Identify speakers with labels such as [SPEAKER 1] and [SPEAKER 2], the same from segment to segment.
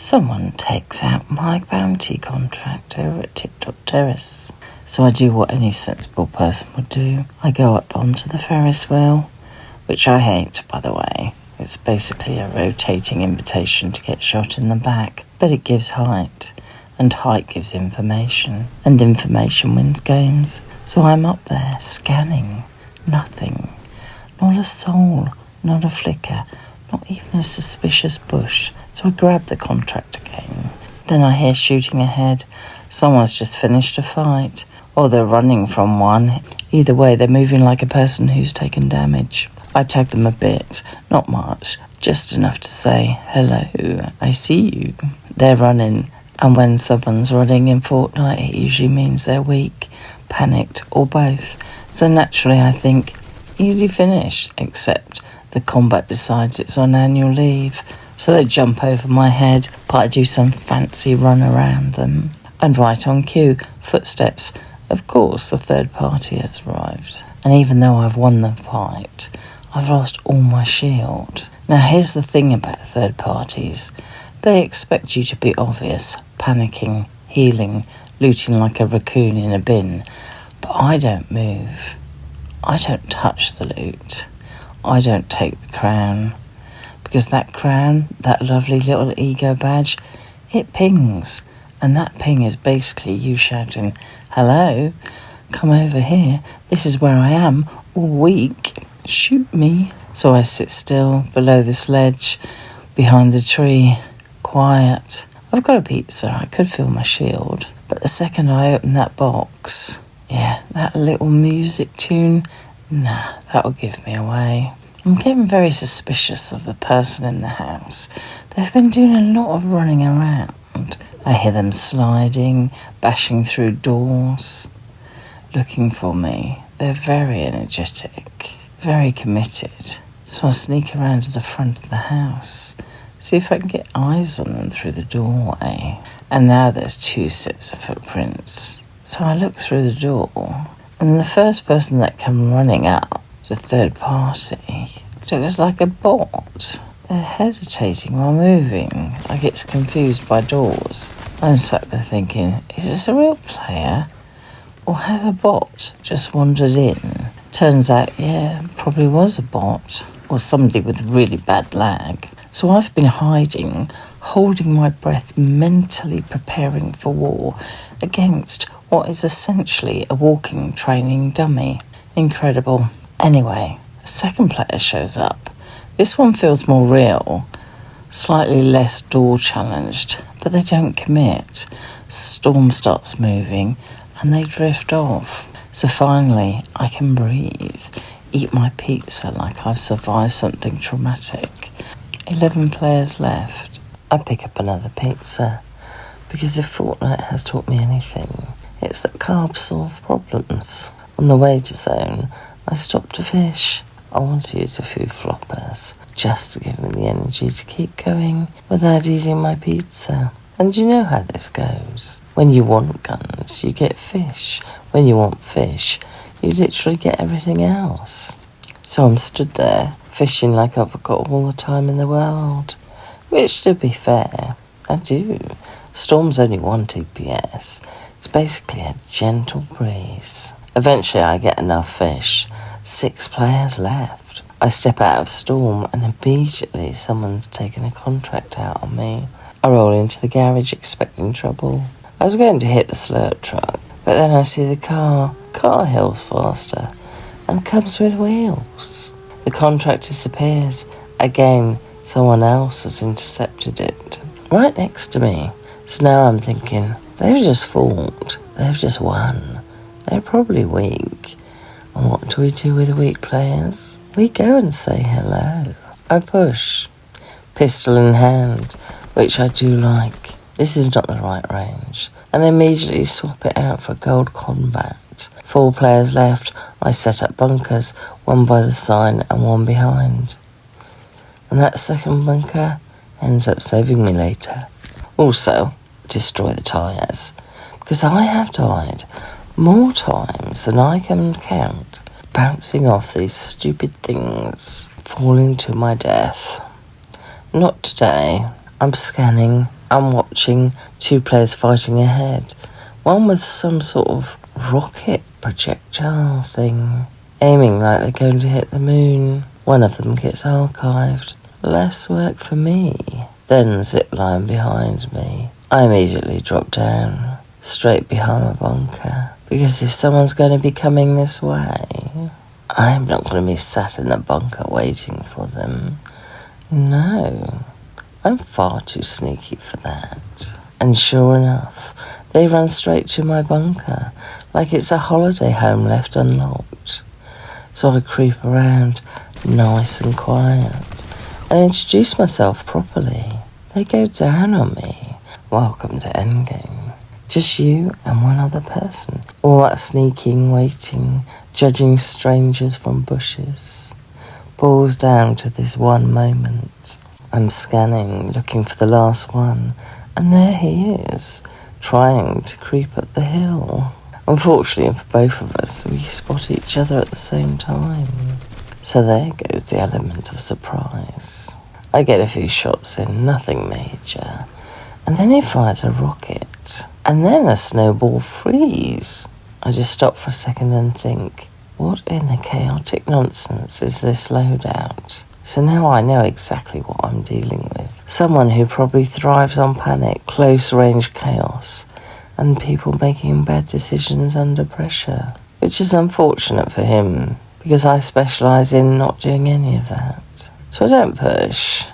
[SPEAKER 1] Someone takes out my bounty contract over at Tip Top Terrace. So I do what any sensible person would do. I go up onto the Ferris wheel, which I hate, by the way. It's basically a rotating invitation to get shot in the back, but it gives height, and height gives information, and information wins games. So I'm up there, scanning. Nothing. Not a soul, not a flicker, not even a suspicious bush. So I grab the contract again. Then I hear shooting ahead. Someone's just finished a fight, or they're running from one. Either way, they're moving like a person who's taken damage. I tag them a bit, not much, just enough to say, hello, I see you. They're running, and when someone's running in Fortnite, it usually means they're weak, panicked, or both. So naturally I think, easy finish, except the combat decides it's on annual leave. So they jump over my head, but I do some fancy run around them. And right on cue, footsteps. Of course, the third party has arrived. And even though I've won the fight, I've lost all my shield. Now here's the thing about third parties. They expect you to be obvious, panicking, healing, looting like a raccoon in a bin. But I don't move. I don't touch the loot. I don't take the crown. Because that crown, that lovely little ego badge, it pings. And that ping is basically you shouting, hello, come over here. This is where I am, all weak. Shoot me. So I sit still below this ledge, behind the tree, quiet. I've got a pizza. I could feel my shield. But the second I open that box, that little music tune, that will give me away. I'm getting very suspicious of the person in the house. They've been doing a lot of running around. I hear them sliding, bashing through doors, looking for me. They're very energetic, very committed. So I sneak around to the front of the house, see if I can get eyes on them through the doorway. And now there's 2 sets of footprints. So I look through the door, and the first person that came running up, the third party, looks like a bot. They're hesitating while moving, like it's confused by doors. I'm sat there thinking, is this a real player? Or has a bot just wandered in? Turns out, probably was a bot, or somebody with really bad lag. So I've been hiding, holding my breath, mentally preparing for war against what is essentially a walking training dummy. Incredible. Anyway, a second player shows up. This one feels more real, slightly less door challenged, but they don't commit. Storm starts moving and they drift off. So finally, I can breathe, eat my pizza like I've survived something traumatic. 11 players left. I pick up another pizza, because if Fortnite has taught me anything, it's that carbs solve problems. On the way to zone, I stop to fish. I want to use a few floppers, just to give me the energy to keep going without eating my pizza. And you know how this goes. When you want guns, you get fish. When you want fish, you literally get everything else. So I'm stood there, fishing like I've got all the time in the world. Which, to be fair, I do. Storm's only 1 TPS. It's basically a gentle breeze. Eventually I get enough fish. 6 players left. I step out of Storm and immediately someone's taken a contract out on me. I roll into the garage expecting trouble. I was going to hit the slurp truck, but then I see the car. Car hills faster and comes with wheels. The contract disappears. Again, someone else has intercepted it. Right next to me. So now I'm thinking, they've just fought. They've just won. They're probably weak. And what do we do with weak players? We go and say hello. I push, pistol in hand, which I do like. This is not the right range. And immediately swap it out for gold combat. 4 players left. I set up bunkers, 1 by the sign and 1 behind. And that second bunker ends up saving me later. Also, destroy the tyres, because I have died more times than I can count, bouncing off these stupid things, falling to my death. Not today. I'm scanning, I'm watching two players fighting ahead. One with some sort of rocket projectile thing, aiming like they're going to hit the moon. One of them gets archived. Less work for me. Then zipline behind me. I immediately drop down, straight behind my bunker, because if someone's going to be coming this way, I'm not going to be sat in the bunker waiting for them. No, I'm far too sneaky for that. And sure enough, they run straight to my bunker, like it's a holiday home left unlocked. So I creep around, nice and quiet, and introduce myself properly. They go down on me. Welcome to Endgame. Just you and one other person. All that sneaking, waiting, judging strangers from bushes. Boils down to this one moment. I'm scanning, looking for the last one, and there he is, trying to creep up the hill. Unfortunately for both of us, we spot each other at the same time. So there goes the element of surprise. I get a few shots in, nothing major. And then he fires a rocket. And then a snowball freeze. I just stop for a second and think, what in the chaotic nonsense is this loadout? So now I know exactly what I'm dealing with. Someone who probably thrives on panic, close-range chaos, and people making bad decisions under pressure. Which is unfortunate for him, because I specialise in not doing any of that. So I don't push.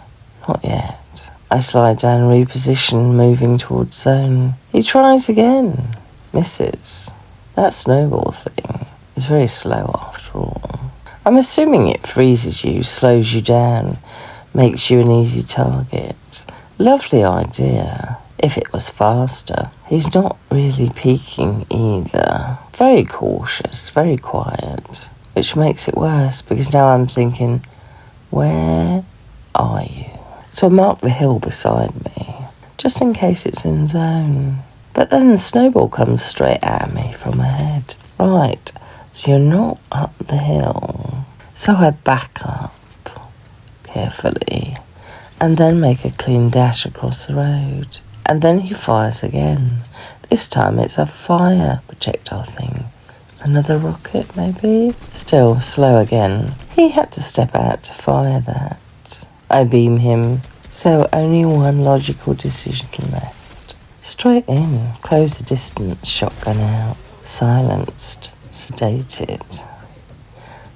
[SPEAKER 1] Not yet. I slide down, reposition, moving towards zone. He tries again. Misses. That snowball thing is very slow after all. I'm assuming it freezes you, slows you down, makes you an easy target. Lovely idea. If it was faster. He's not really peeking either. Very cautious, very quiet. Which makes it worse, because now I'm thinking, where are you? So I mark the hill beside me, just in case it's in zone. But then the snowball comes straight at me from ahead. Right, so you're not up the hill. So I back up carefully, and then make a clean dash across the road. And then he fires again. This time it's a fire projectile thing. Another rocket, maybe? Still, slow again. He had to step out to fire that. I beam him, so only one logical decision left. Straight in, close the distance, shotgun out. Silenced, sedated.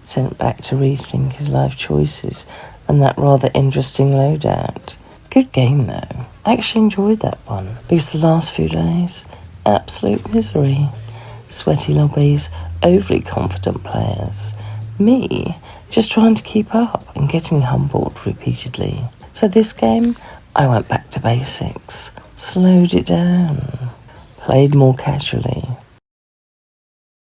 [SPEAKER 1] Sent back to rethink his life choices and that rather interesting loadout. Good game, though. I actually enjoyed that one, because the last few days, absolute misery. Sweaty lobbies, overly confident players. Me, just trying to keep up and getting humbled repeatedly. So this game, I went back to basics, slowed it down, played more casually,